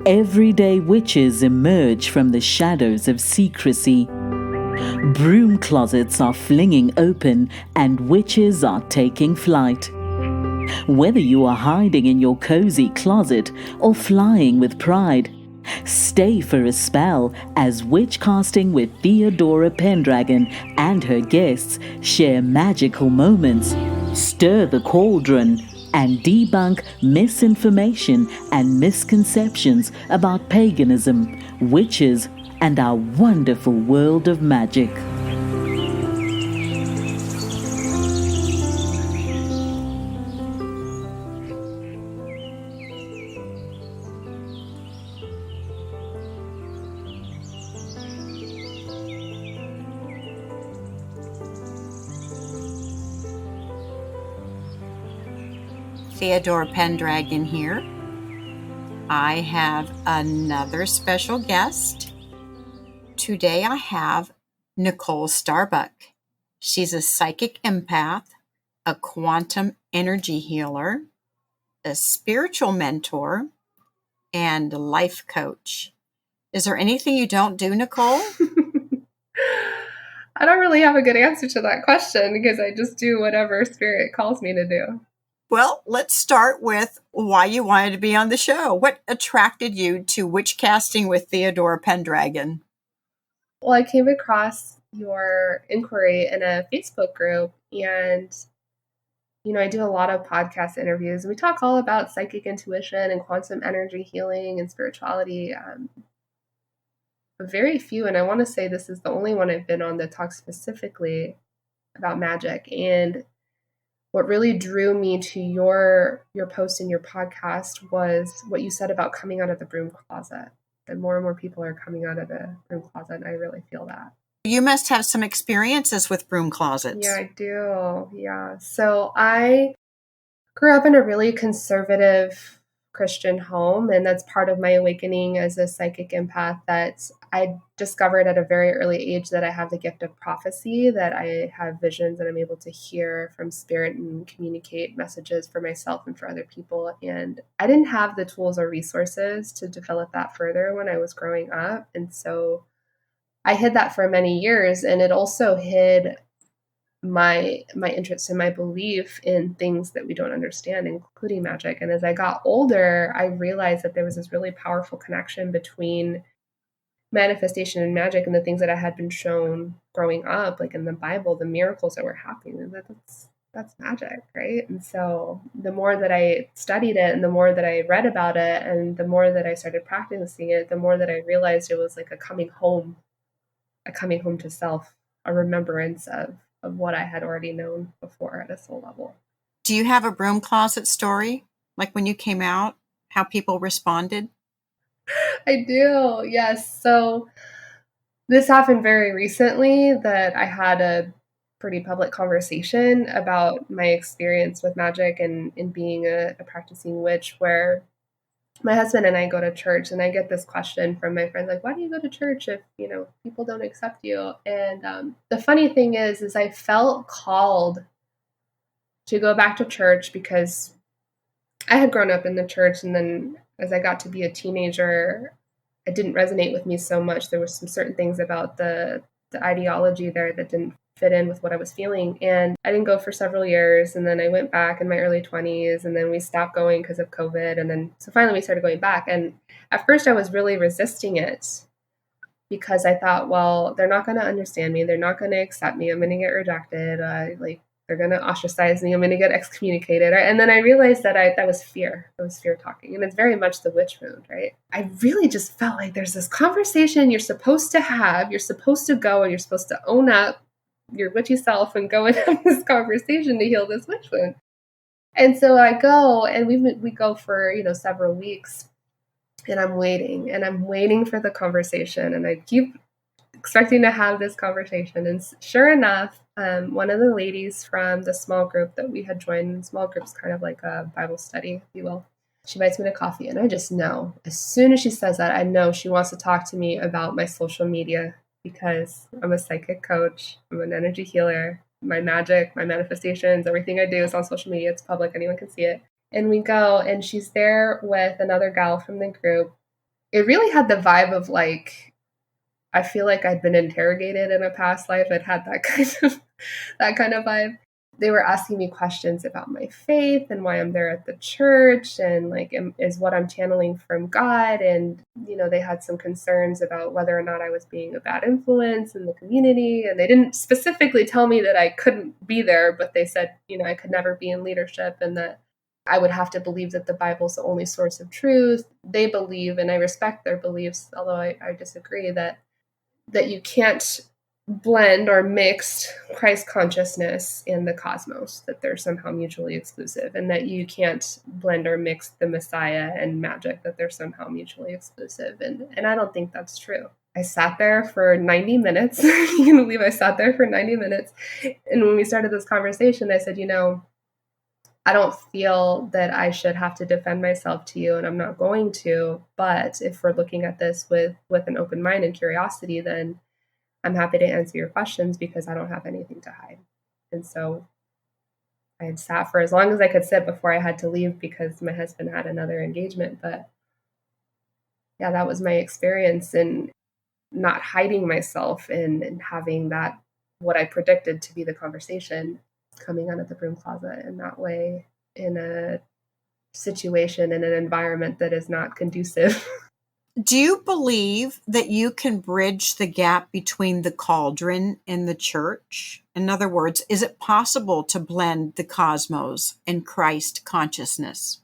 everyday witches emerge from the shadows of secrecy. Broom closets are flinging open and witches are taking flight. Whether you are hiding in your cozy closet or flying with pride, stay for a spell as witchcasting with Theodora Pendragon and her guests share magical moments, stir the cauldron, and debunk misinformation and misconceptions about paganism, witches, and our wonderful world of magic. Theodora Pendragon here. I have another special guest. Today I have Nicole Starbuck. She's a psychic empath, a quantum energy healer, a spiritual mentor, and a life coach. Is there anything you don't do, Nicole? I don't really have a good answer to that question because I just do whatever spirit calls me to do. Well, let's start with why you wanted to be on the show. What attracted you to witch casting with Theodora Pendragon? Well, I came across your inquiry in a Facebook group, and I do a lot of podcast interviews. We talk all about psychic intuition and quantum energy healing and spirituality. Very few, and I want to say this is the only one I've been on that talks specifically about magic. And what really drew me to your post in your podcast was what you said about coming out of the broom closet. And more people are coming out of the broom closet, and I really feel that. You must have some experiences with broom closets. Yeah, I do. Yeah. So I grew up in a really conservative Christian home, and that's part of my awakening as a psychic empath, that I discovered at a very early age that I have the gift of prophecy, that I have visions and I'm able to hear from spirit and communicate messages for myself and for other people. And I didn't have the tools or resources to develop that further when I was growing up. And so I hid that for many years, and it also hid my interest and my belief in things that we don't understand, including magic. And as I got older, I realized that there was this really powerful connection between manifestation and magic and the things that I had been shown growing up, like in the Bible, the miracles that were happening, and that's magic, right? And so the more that I studied it and the more that I read about it and the more that I started practicing it, the more that I realized it was like a coming home to self, a remembrance of what I had already known before at a soul level. Do you have a broom closet story? Like when you came out, how people responded? I do, yes. So this happened very recently, that I had a pretty public conversation about my experience with magic and in being a practicing witch, where my husband and I go to church, and I get this question from my friends, like, why do you go to church if, people don't accept you? And the funny thing is I felt called to go back to church because I had grown up in the church, and then as I got to be a teenager, it didn't resonate with me so much. There were some certain things about the ideology there that didn't fit in with what I was feeling. And I didn't go for several years. And then I went back in my early 20s, and then we stopped going because of COVID. And then, so finally we started going back. And at first I was really resisting it because I thought, well, they're not going to understand me. They're not going to accept me. I'm going to get rejected. They're going to ostracize me. I'm going to get excommunicated. And then I realized that that was fear. It was fear talking. And it's very much the witch wound, right? I really just felt like there's this conversation you're supposed to have. You're supposed to go and you're supposed to own up your witchy self and go and have this conversation to heal this witch wound. And so I go, and we go for, several weeks, and I'm waiting for the conversation, and I keep expecting to have this conversation. And sure enough, one of the ladies from the small group that we had joined, small group's kind of like a Bible study, if you will, she invites me to coffee, and I just know, as soon as she says that, I know she wants to talk to me about my social media, because I'm a psychic coach, I'm an energy healer, my magic, my manifestations, everything I do is on social media, it's public, anyone can see it. And we go, and she's there with another gal from the group, it really had the vibe of like, I feel like I'd been interrogated in a past life. It had that kind of vibe. They were asking me questions about my faith and why I'm there at the church, and like, is what I'm channeling from God. And, they had some concerns about whether or not I was being a bad influence in the community. And they didn't specifically tell me that I couldn't be there, but they said, I could never be in leadership, and that I would have to believe that the Bible's the only source of truth. They believe, and I respect their beliefs, although I disagree, that you can't blend or mix Christ consciousness and the cosmos, that they're somehow mutually exclusive, and that you can't blend or mix the Messiah and magic, that they're somehow mutually exclusive. And I don't think that's true. I sat there for 90 minutes. You can believe I sat there for 90 minutes. And when we started this conversation, I said, I don't feel that I should have to defend myself to you, and I'm not going to. But if we're looking at this with an open mind and curiosity, then I'm happy to answer your questions because I don't have anything to hide. And so I had sat for as long as I could sit before I had to leave because my husband had another engagement. But yeah, that was my experience in not hiding myself and having that, what I predicted to be the conversation, coming out of the broom closet in that way, in a situation, in an environment that is not conducive. Do you believe that you can bridge the gap between the cauldron and the church? In other words, is it possible to blend the cosmos and Christ consciousness?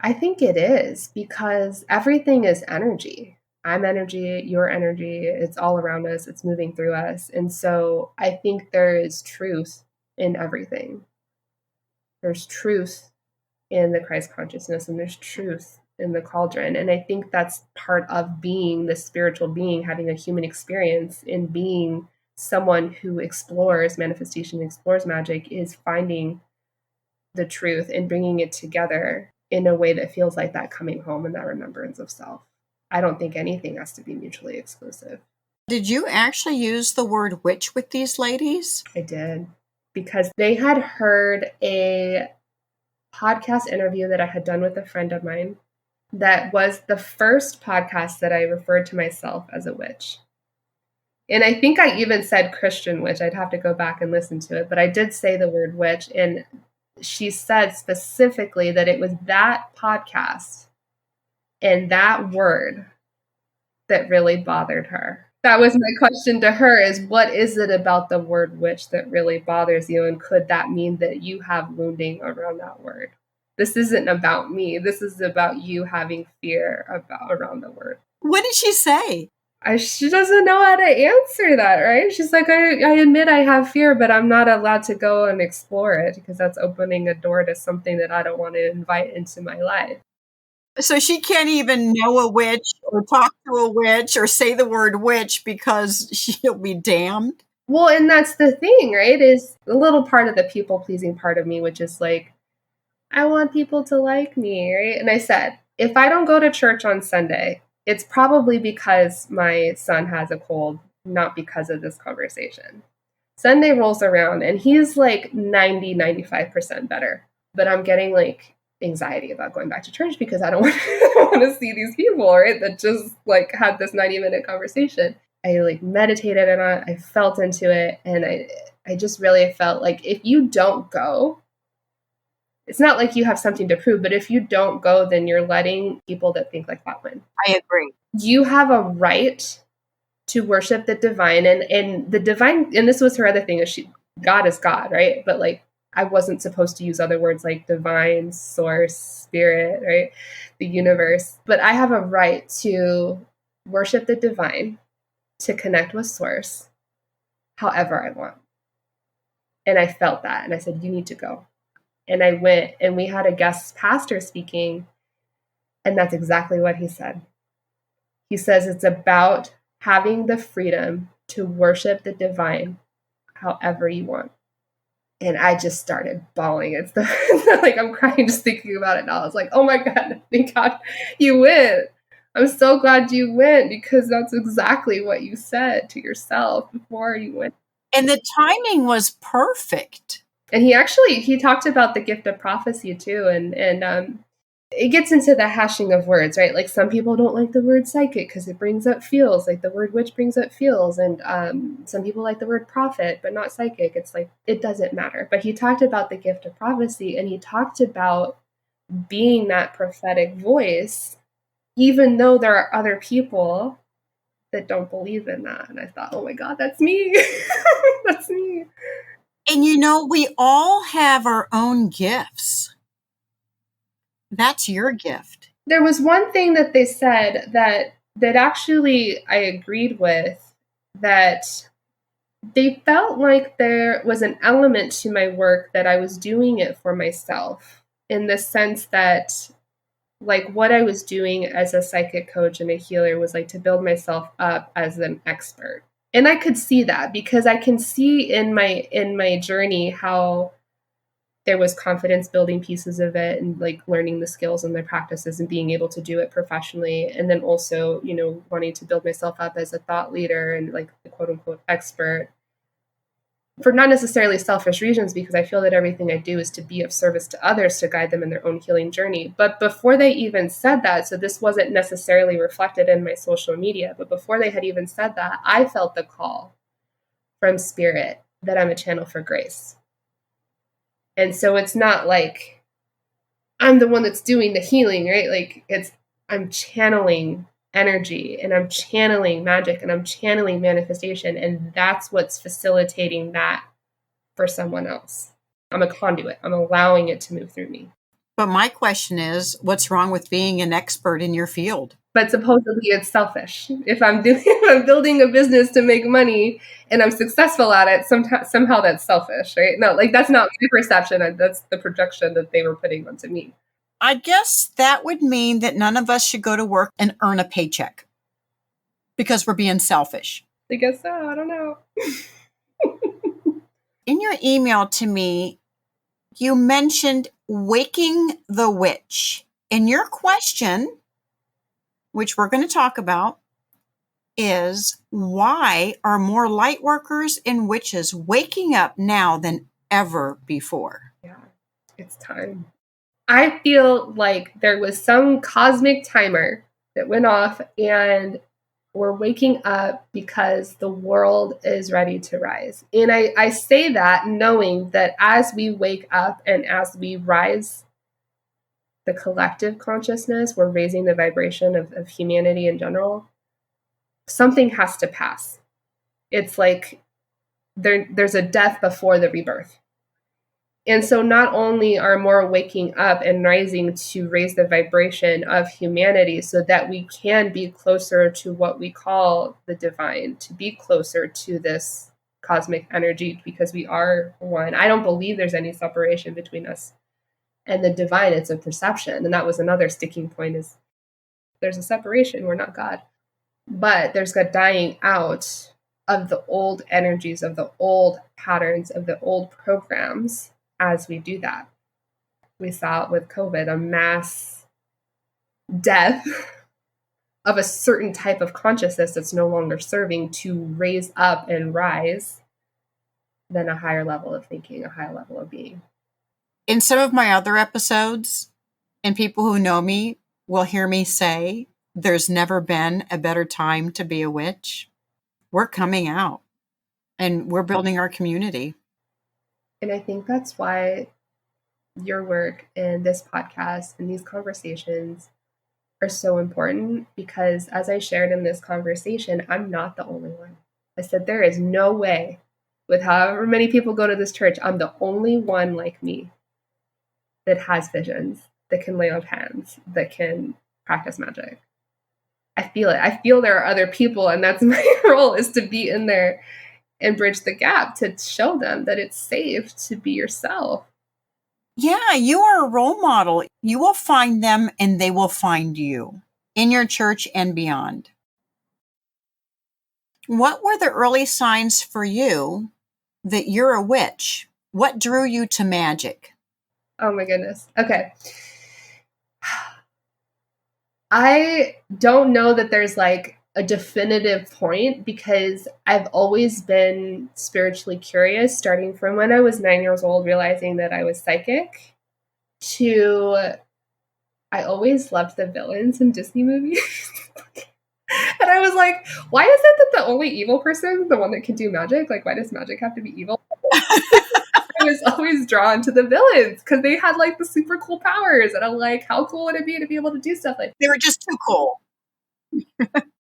I think it is, because everything is energy. I'm energy, your energy, it's all around us, it's moving through us. And so I think there is truth in everything. There's truth in the Christ consciousness, and there's truth in the cauldron. And I think that's part of being the spiritual being, having a human experience, in being someone who explores manifestation, explores magic, is finding the truth and bringing it together in a way that feels like that coming home and that remembrance of self. I don't think anything has to be mutually exclusive. Did you actually use the word witch with these ladies? I did, because they had heard a podcast interview that I had done with a friend of mine. That was the first podcast that I referred to myself as a witch. And I think I even said Christian witch. I'd have to go back and listen to it. But I did say the word witch. And she said specifically that it was that podcast and that word that really bothered her. That was my question to her, is what is it about the word witch that really bothers you? And could that mean that you have wounding around that word? This isn't about me. This is about you having fear around the word. What did she say? She doesn't know how to answer that, right? She's like, I admit I have fear, but I'm not allowed to go and explore it because that's opening a door to something that I don't want to invite into my life. So she can't even know a witch or talk to a witch or say the word witch because she'll be damned? Well, and that's the thing, right? Is a little part of the people-pleasing part of me, which is like, I want people to like me, right? And I said, if I don't go to church on Sunday, it's probably because my son has a cold, not because of this conversation. Sunday rolls around and he's like 95% better. But I'm getting like anxiety about going back to church because I don't want to see these people, right? That just like had this 90-minute conversation. I like meditated on it. I felt into it. And I just really felt like if you don't go, it's not like you have something to prove, but if you don't go, then you're letting people that think like that win. I agree. You have a right to worship the divine, and the divine, and this was her other thing, is God is God, right? But like, I wasn't supposed to use other words like divine, source, spirit, right? The universe. But I have a right to worship the divine, to connect with source, however I want. And I felt that, and I said, you need to go. And I went, and we had a guest pastor speaking, and that's exactly what he said. He says it's about having the freedom to worship the divine however you want. And I just started bawling. It's like I'm crying just thinking about it now. I was like, oh my God, thank God you went. I'm so glad you went, because that's exactly what you said to yourself before you went. And the timing was perfect. And he talked about the gift of prophecy too. And it gets into the hashing of words, right? Like some people don't like the word psychic because it brings up feels, like the word witch brings up feels. And some people like the word prophet, but not psychic. It's like, it doesn't matter. But he talked about the gift of prophecy, and he talked about being that prophetic voice, even though there are other people that don't believe in that. And I thought, oh my God, that's me. That's me. And we all have our own gifts. That's your gift. There was one thing that they said that actually I agreed with, that they felt like there was an element to my work that I was doing it for myself, in the sense that like what I was doing as a psychic coach and a healer was like to build myself up as an expert. And I could see that because I can see in my journey how there was confidence building pieces of it, and like learning the skills and the practices and being able to do it professionally. And then also, wanting to build myself up as a thought leader and like the quote unquote expert, for not necessarily selfish reasons, because I feel that everything I do is to be of service to others, to guide them in their own healing journey. But before they even said that, so this wasn't necessarily reflected in my social media, but before they had even said that, I felt the call from spirit that I'm a channel for grace. And so it's not like I'm the one that's doing the healing, right? Like I'm channeling energy, and I'm channeling magic, and I'm channeling manifestation. And that's what's facilitating that for someone else. I'm a conduit. I'm allowing it to move through me. But my question is, what's wrong with being an expert in your field? But supposedly it's selfish. If I'm building a business to make money and I'm successful at it, somehow that's selfish, right? No, like that's not my perception. That's the projection that they were putting onto me. I guess that would mean that none of us should go to work and earn a paycheck because we're being selfish. I guess so. I don't know. In your email to me, you mentioned waking the witch. And your question, which we're going to talk about, is why are more light workers and witches waking up now than ever before? Yeah, it's time. I feel like there was some cosmic timer that went off, and we're waking up because the world is ready to rise. And I say that knowing that as we wake up and as we rise the collective consciousness, we're raising the vibration of humanity in general, something has to pass. It's like there's a death before the rebirth. And so not only are more waking up and rising to raise the vibration of humanity so that we can be closer to what we call the divine, to be closer to this cosmic energy, because we are one. I don't believe there's any separation between us and the divine. It's a perception. And that was another sticking point, is there's a separation. We're not God. But there's a dying out of the old energies, of the old patterns, of the old programs. As we do that, we saw it with COVID, a mass death of a certain type of consciousness that's no longer serving to raise up and rise than a higher level of thinking, a higher level of being. In some of my other episodes, and people who know me will hear me say, there's never been a better time to be a witch. We're coming out and we're building our community. And I think that's why your work and this podcast and these conversations are so important, because as I shared in this conversation, I'm not the only one. I said, there is no way, with however many people go to this church, I'm the only one like me that has visions, that can lay on hands, that can practice magic. I feel it. I feel there are other people, and that's my role, is to be in there and bridge the gap, to show them that it's safe to be yourself. Yeah, you are a role model. You will find them and they will find you in your church and beyond. What were the early signs for you that you're a witch? What drew you to magic? Oh my goodness. Okay. I don't know that there's like a definitive point, because I've always been spiritually curious, starting from when I was 9 years old, realizing that I was psychic, to I always loved the villains in Disney movies. And I was like, why is it that the only evil person is the one that can do magic? Like, why does magic have to be evil? I was always drawn to the villains because they had like the super cool powers. And I'm like, how cool would it be to be able to do stuff like that? They were just too cool.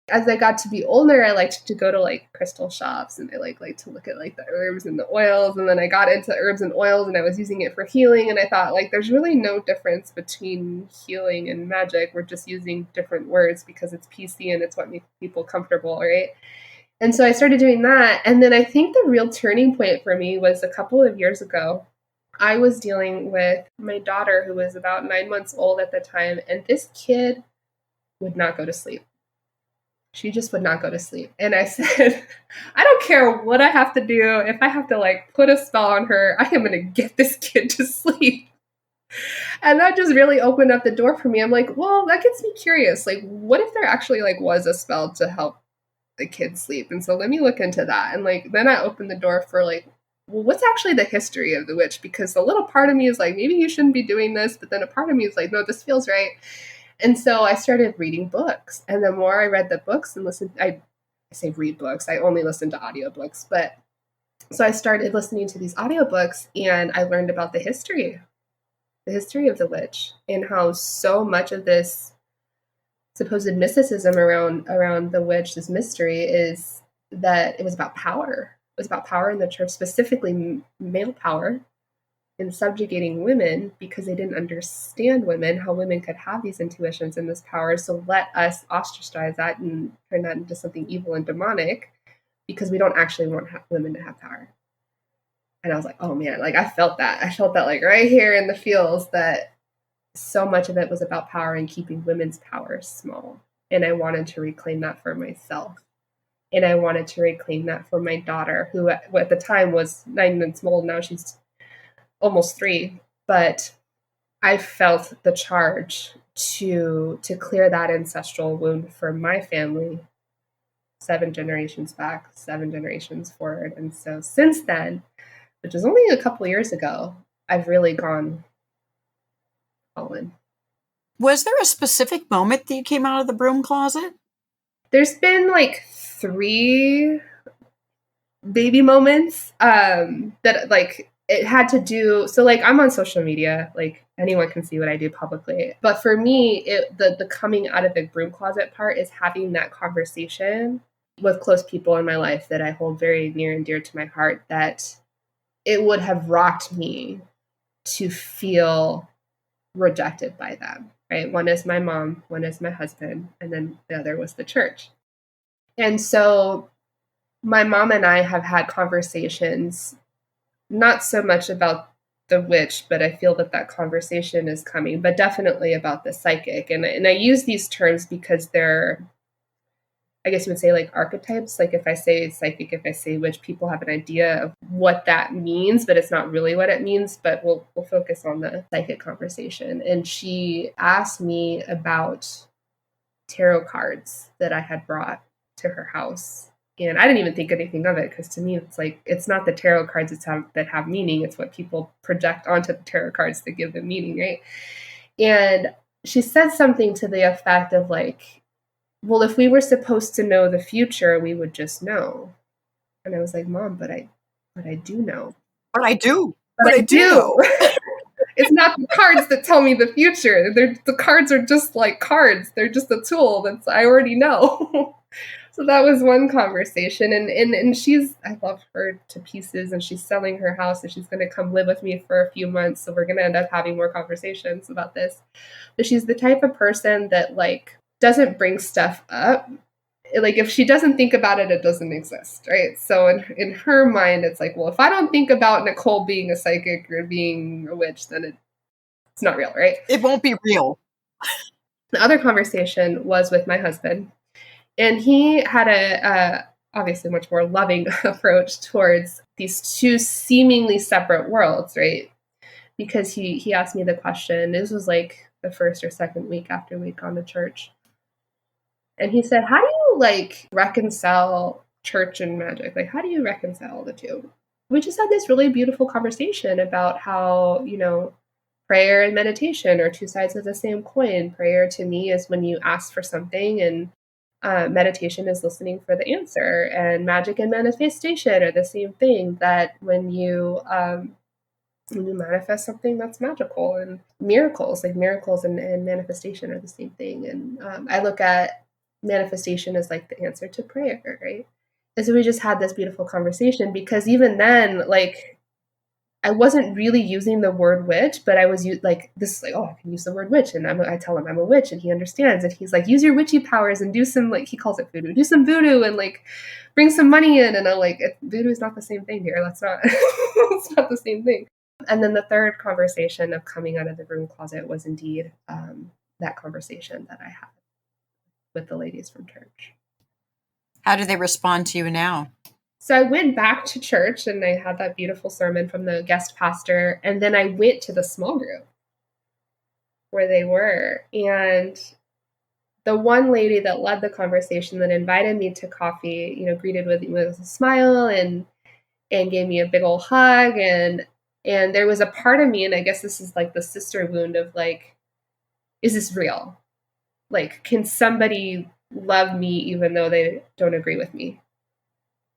As I got to be older, I liked to go to like crystal shops, and I like to look at like the herbs and the oils. And then I got into herbs and oils, and I was using it for healing. And I thought, like, there's really no difference between healing and magic. We're just using different words because it's PC and it's what makes people comfortable, right? And so I started doing that. And then I think the real turning point for me was a couple of years ago. I was dealing with my daughter, who was about 9 months old at the time, and this kid would not go to sleep. She just would not go to sleep. And I said, I don't care what I have to do. If I have to like put a spell on her, I am going to get this kid to sleep. And that just really opened up the door for me. I'm like, well, that gets me curious. Like, what if there actually like was a spell to help the kid sleep? And so let me look into that. And like, then I opened the door for like, well, what's actually the history of the witch? Because a little part of me is like, maybe you shouldn't be doing this. But then a part of me is like, no, this feels right. And so I started reading books. And the more I read the books and listened, I say read books, I only listen to audiobooks. But so I started listening to these audiobooks, and I learned about the history of the witch, and how so much of this supposed mysticism around the witch, this mystery, is that it was about power. It was about power in the church, specifically male power, in subjugating women because they didn't understand women, how women could have these intuitions and this power. So let us ostracize that and turn that into something evil and demonic because we don't actually want women to have power. And I was like, oh man, like I felt that like right here in the feels, that so much of it was about power and keeping women's power small. And I wanted to reclaim that for myself. And I wanted to reclaim that for my daughter, who at the time was 9 months old. Now she's almost 3, but I felt the charge to clear that ancestral wound for my family 7 generations back, 7 generations forward. And so since then, which is only a couple years ago, I've really gone all in. Was there a specific moment that you came out of the broom closet? There's been like 3 baby moments that like it had to do, so like I'm on social media, like anyone can see what I do publicly. But for me, the coming out of the broom closet part is having that conversation with close people in my life that I hold very near and dear to my heart, that it would have rocked me to feel rejected by them, right? One is my mom, one is my husband, and then the other was the church. And so my mom and I have had conversations, not so much about the witch, but I feel that conversation is coming, but definitely about the psychic. And I use these terms because they're, I guess you would say, like archetypes. Like if I say psychic, if I say witch, people have an idea of what that means, but it's not really what it means. But we'll focus on the psychic conversation. And she asked me about tarot cards that I had brought to her house. And I didn't even think anything of it, because to me, it's like, it's not the tarot cards that have meaning. It's what people project onto the tarot cards that give them meaning, right? And she said something to the effect of like, well, if we were supposed to know the future, we would just know. And I was like, Mom, but I do know. But I do. But I do. It's not the cards that tell me the future. The cards are just like cards. They're just a tool that I already know. So that was one conversation. And I love her to pieces, and she's selling her house, and she's going to come live with me for a few months. So we're going to end up having more conversations about this. But she's the type of person that like doesn't bring stuff up. Like if she doesn't think about it, it doesn't exist, right? So in her mind, it's like, well, if I don't think about Nicole being a psychic or being a witch, then it's not real, right? It won't be real. The other conversation was with my husband. And he had a obviously much more loving approach towards these 2 seemingly separate worlds, right? Because he asked me the question, this was like the first or second week after we'd gone to church. And he said, how do you like reconcile church and magic? Like, how do you reconcile the 2? We just had this really beautiful conversation about how, prayer and meditation are two sides of the same coin. Prayer to me is when you ask for something, and meditation is listening for the answer. And magic and manifestation are the same thing, that when you manifest something that's magical, and miracles and manifestation are the same thing. And I look at manifestation as like the answer to prayer, right? And so we just had this beautiful conversation, because even then, like, I wasn't really using the word witch, but I was like, this is like, oh, I can use the word witch. And I tell him I'm a witch, and he understands. And he's like, use your witchy powers and do some, like, he calls it voodoo, do some voodoo and like bring some money in. And I'm like, voodoo is not the same thing here. That's not, it's not the same thing. And then the third conversation of coming out of the broom closet was indeed that conversation that I had with the ladies from church. How do they respond to you now? So I went back to church, and I had that beautiful sermon from the guest pastor. And then I went to the small group where they were. And the one lady that led the conversation, that invited me to coffee, greeted me with a smile and gave me a big old hug. And there was a part of me, and I guess this is like the sister wound of like, is this real? Like, can somebody love me even though they don't agree with me?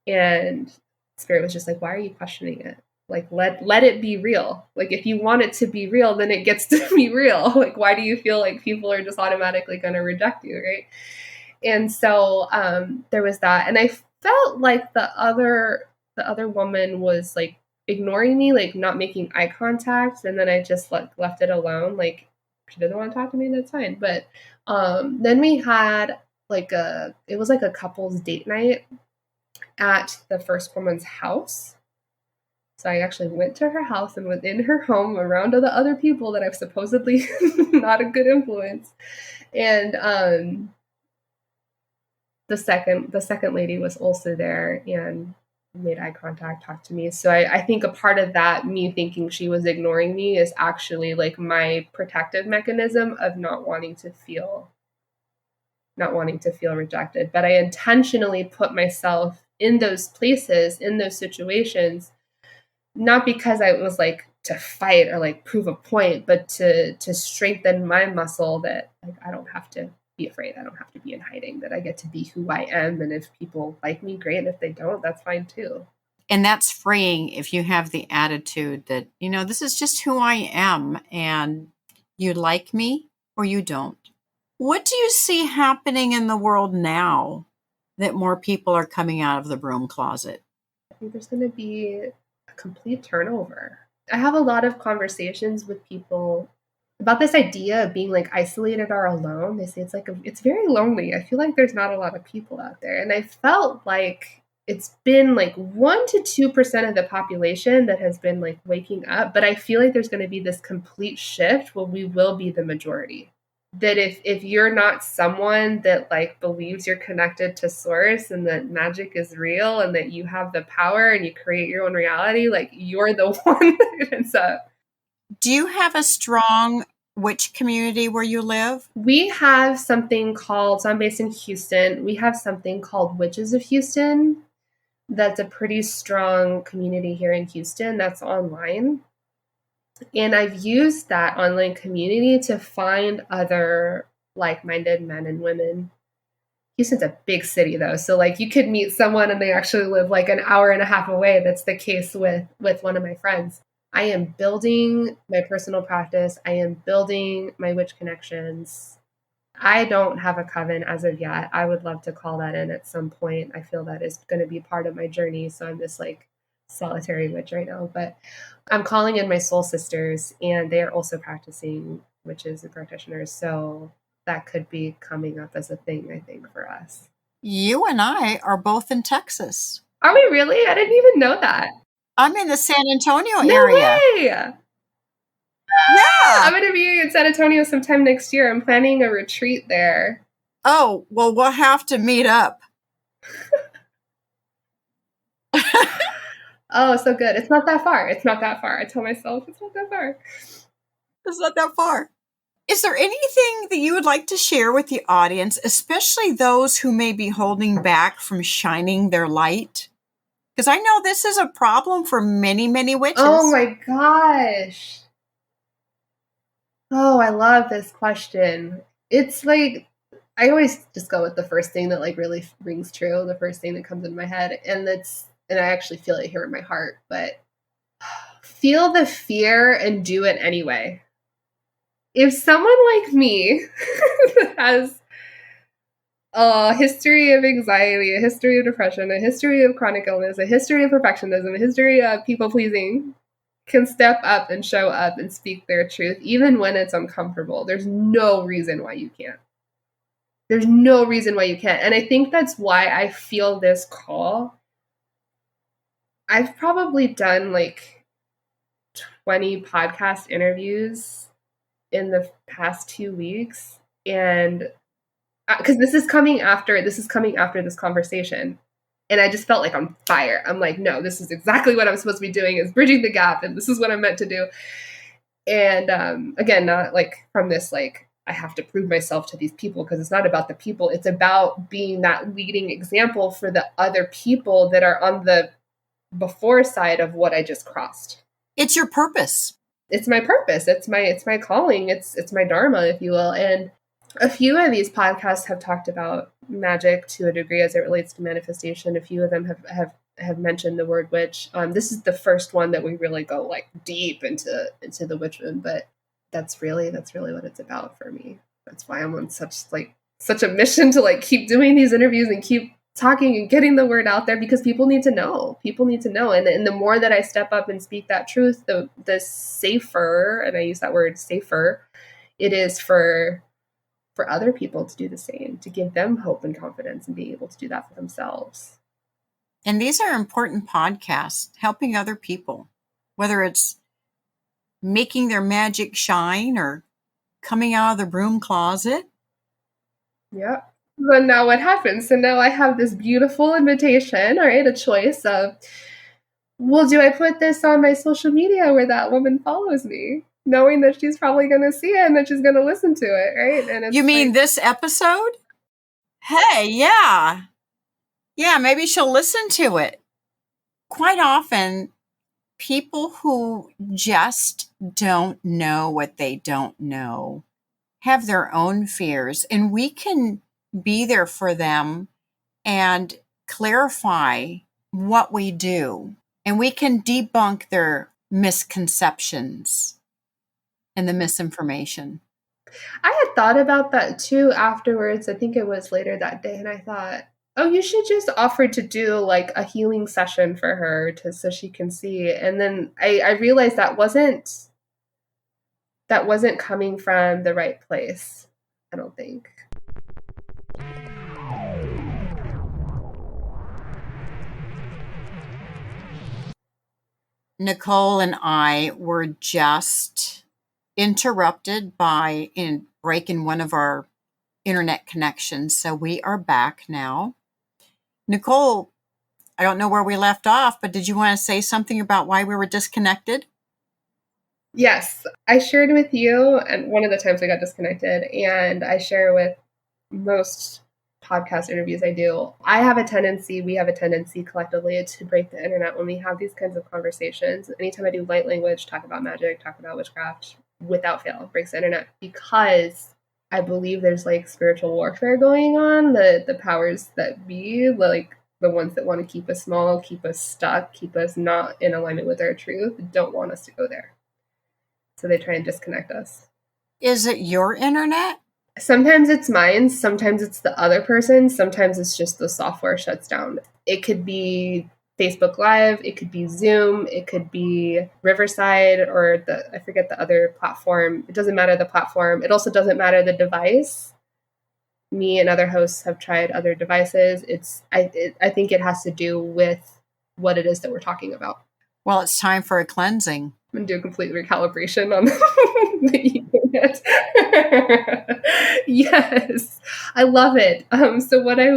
And Spirit was just like, why are you questioning it? Like, let it be real. Like, if you want it to be real, then it gets to be real. Like, why do you feel like people are just automatically going to reject you, right? And so there was that. And I felt like the other woman was like ignoring me, like not making eye contact. And then I just left it alone. Like, she doesn't want to talk to me, that's fine. But then we had like it was like a couple's date night at the first woman's house. So I actually went to her house and was in her home around all the other people that I've supposedly not a good influence. And the second lady was also there and made eye contact, talked to me. So I think a part of that, me thinking she was ignoring me, is actually like my protective mechanism of not wanting to feel rejected. But I intentionally put myself in those places, in those situations, not because I was like to fight or like prove a point, but to strengthen my muscle that like I don't have to be afraid. I don't have to be in hiding, that I get to be who I am. And if people like me, great. And if they don't, that's fine too. And that's freeing if you have the attitude that, this is just who I am, and you like me or you don't. What do you see happening in the world now that more people are coming out of the broom closet? I think there's going to be a complete turnover. I have a lot of conversations with people about this idea of being like isolated or alone. They say it's very lonely. I feel like there's not a lot of people out there. And I felt like it's been like 1% to 2% of the population that has been like waking up. But I feel like there's going to be this complete shift where we will be the majority. That if you're not someone that like believes you're connected to source and that magic is real and that you have the power and you create your own reality, like you're the one that ends up. Do you have a strong witch community where you live? We have something called, so I'm based in Houston. We have something called Witches of Houston. That's a pretty strong community here in Houston that's online. And I've used that online community to find other like-minded men and women. Houston's a big city though. So like you could meet someone and they actually live like an hour and a half away. That's the case with one of my friends. I am building my personal practice. I am building my witch connections. I don't have a coven as of yet. I would love to call that in at some point. I feel that is going to be part of my journey. So I'm just like solitary witch right now, but I'm calling in my soul sisters, and they are also practicing witches and practitioners. So that could be coming up as a thing, I think, for us. You and I are both in Texas. Are we really? I didn't even know that. I'm in the San Antonio No area. way! Yeah. I'm going to be in San Antonio sometime next year. I'm planning a retreat there. Oh, well, we'll have to meet up. Oh, so good. It's not that far. It's not that far. I tell myself it's not that far. It's not that far. Is there anything that you would like to share with the audience, especially those who may be holding back from shining their light? Because I know this is a problem for many, many witches. Oh my gosh. Oh, I love this question. It's like, I always just go with the first thing that like really rings true, the first thing that comes in my head. And I actually feel it here in my heart, but feel the fear and do it anyway. If someone like me has a history of anxiety, a history of depression, a history of chronic illness, a history of perfectionism, a history of people pleasing, can step up and show up and speak their truth, even when it's uncomfortable, there's no reason why you can't. There's no reason why you can't. And I think that's why I feel this call. I've probably done like 20 podcast interviews in the past 2 weeks. And because this is coming after this conversation. And I just felt like on fire. I'm like, no, this is exactly what I'm supposed to be doing, is bridging the gap. And this is what I'm meant to do. And again, not like from this, like, I have to prove myself to these people, because it's not about the people. It's about being that leading example for the other people that are on the before side of what I just crossed. It's your purpose. It's my purpose. It's my calling. It's my dharma, if you will. And a few of these podcasts have talked about magic to a degree as it relates to manifestation. A few of them have mentioned the word witch. This is the first one that we really go like deep into the witch one, but that's really what it's about for me. That's why I'm on such a mission to like keep doing these interviews and keep talking and getting the word out there, because people need to know. And the more that I step up and speak that truth, the safer, and I use that word safer, it is for other people to do the same, to give them hope and confidence and being able to do that for themselves. And these are important podcasts, helping other people, whether it's making their magic shine or coming out of the broom closet. Yeah. But now what happens? So now I have this beautiful invitation, all right, a choice of, well, do I put this on my social media where that woman follows me, knowing that she's probably going to see it and that she's going to listen to it, right? And it's You mean this episode? Hey, yeah. Yeah, maybe she'll listen to it. Quite often, people who just don't know what they don't know have their own fears, and we can be there for them and clarify what we do, and we can debunk their misconceptions and the misinformation. I had thought about that too afterwards. I think it was later that day, and I thought, oh, you should just offer to do like a healing session for her so she can see. And then I realized that wasn't coming from the right place, I don't think. Nicole and I were just interrupted by breaking one of our internet connections, so we are back now. Nicole, I don't know where we left off, but did you want to say something about why we were disconnected? Yes, I shared with you, and one of the times we got disconnected, and I share with most podcast interviews I do. We have a tendency collectively to break the internet when we have these kinds of conversations. Anytime I do light language, talk about magic, talk about witchcraft, without fail, breaks the internet, because I believe there's like spiritual warfare going on. The powers that be, like the ones that want to keep us small, keep us stuck, keep us not in alignment with our truth, don't want us to go there. So they try and disconnect us. Is it your internet? Sometimes it's mine, sometimes it's the other person, sometimes it's just the software shuts down. It could be Facebook Live, it could be Zoom, it could be Riverside, or I forget the other platform. It doesn't matter the platform. It also doesn't matter the device. Me and other hosts have tried other devices. I think it has to do with what it is that we're talking about. Well, it's time for a cleansing. I'm going to do a complete recalibration on the internet. Yes, I love it. So what I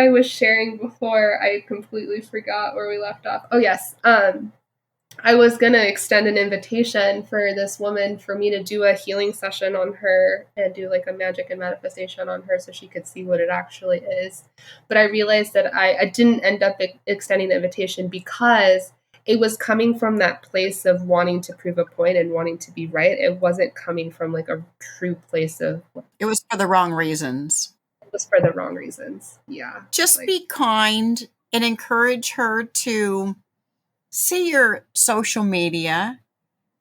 was sharing before, I completely forgot where we left off. Oh, yes. I was going to extend an invitation for this woman for me to do a healing session on her and do like a magic and manifestation on her so she could see what it actually is. But I realized that I didn't end up extending the invitation because it was coming from that place of wanting to prove a point and wanting to be right. It wasn't coming from like a true place of, It was for the wrong reasons. it was for the wrong reasons. Yeah. Just Like, be kind and encourage her to see your social media.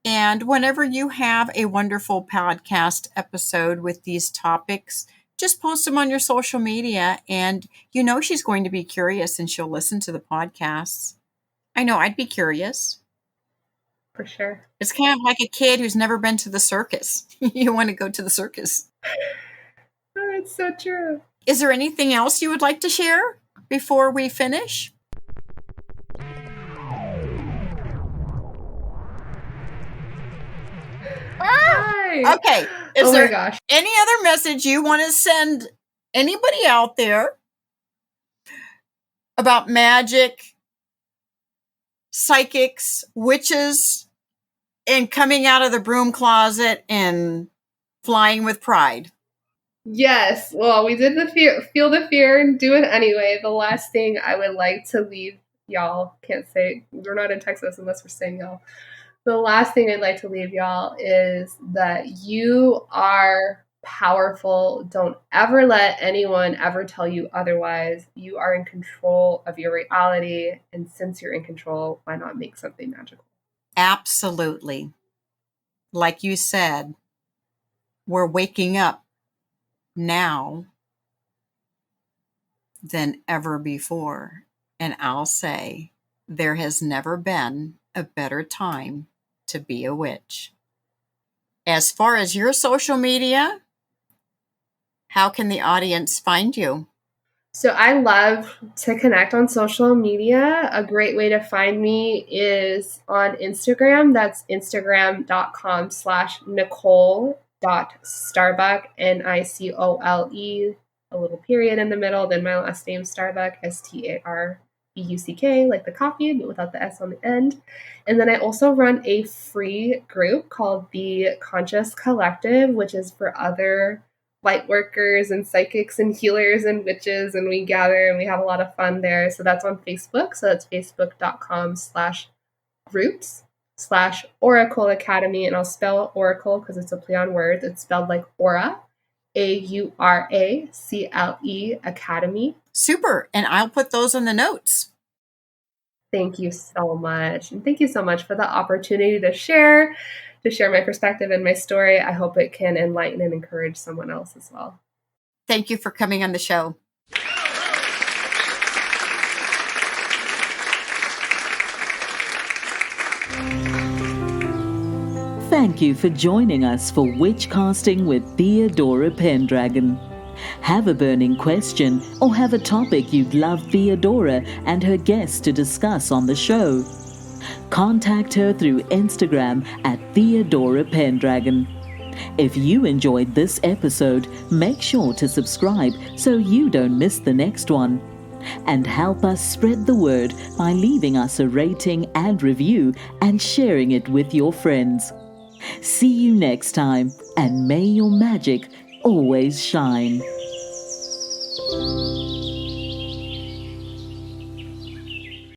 And whenever you have a wonderful podcast episode with these topics, just post them on your social media. And you know she's going to be curious and she'll listen to the podcasts. I know I'd be curious. for sure. It's kind of like a kid who's never been to the circus. You want to go to the circus. Oh, it's so true. Is there anything else you would like to share before we finish? Hi. Okay. Is Oh my there gosh. any other message you want to send anybody out there about magic, psychics, witches, and coming out of the broom closet and flying with pride? Yes. Well, we did feel the fear and do it anyway. The last thing I would like to leave y'all, can't say, we're not in Texas unless we're saying y'all. The last thing I'd like to leave y'all is that you are powerful. Don't ever let anyone ever tell you otherwise. You are in control of your reality. And since you're in control, why not make something magical? Absolutely. Like you said, we're waking up now than ever before. And I'll say, there has never been a better time to be a witch. As far as your social media, how can the audience find you? So I love to connect on social media. A great way to find me is on Instagram. That's instagram.com/Nicole.Starbuck, Nicole, a little period in the middle, then my last name Starbuck, Starbuck, like the coffee, but without the S on the end. And then I also run a free group called the Conscious Collective, which is for other light workers and psychics and healers and witches, and we gather and we have a lot of fun there. So that's on Facebook. So that's facebook.com/groups/Oracle Academy. And I'll spell Oracle because it's a play on words. It's spelled like aura, AURACLE Academy. Super. And I'll put those in the notes. Thank you so much. And thank you so much for the opportunity to share my perspective and my story. I hope it can enlighten and encourage someone else as well. Thank you for coming on the show. Thank you for joining us for Witchcasting with Theodora Pendragon. Have a burning question or have a topic you'd love Theodora and her guests to discuss on the show? Contact her through Instagram at Theodora Pendragon. If you enjoyed this episode, make sure to subscribe so you don't miss the next one. And help us spread the word by leaving us a rating and review and sharing it with your friends. See you next time, and may your magic always shine.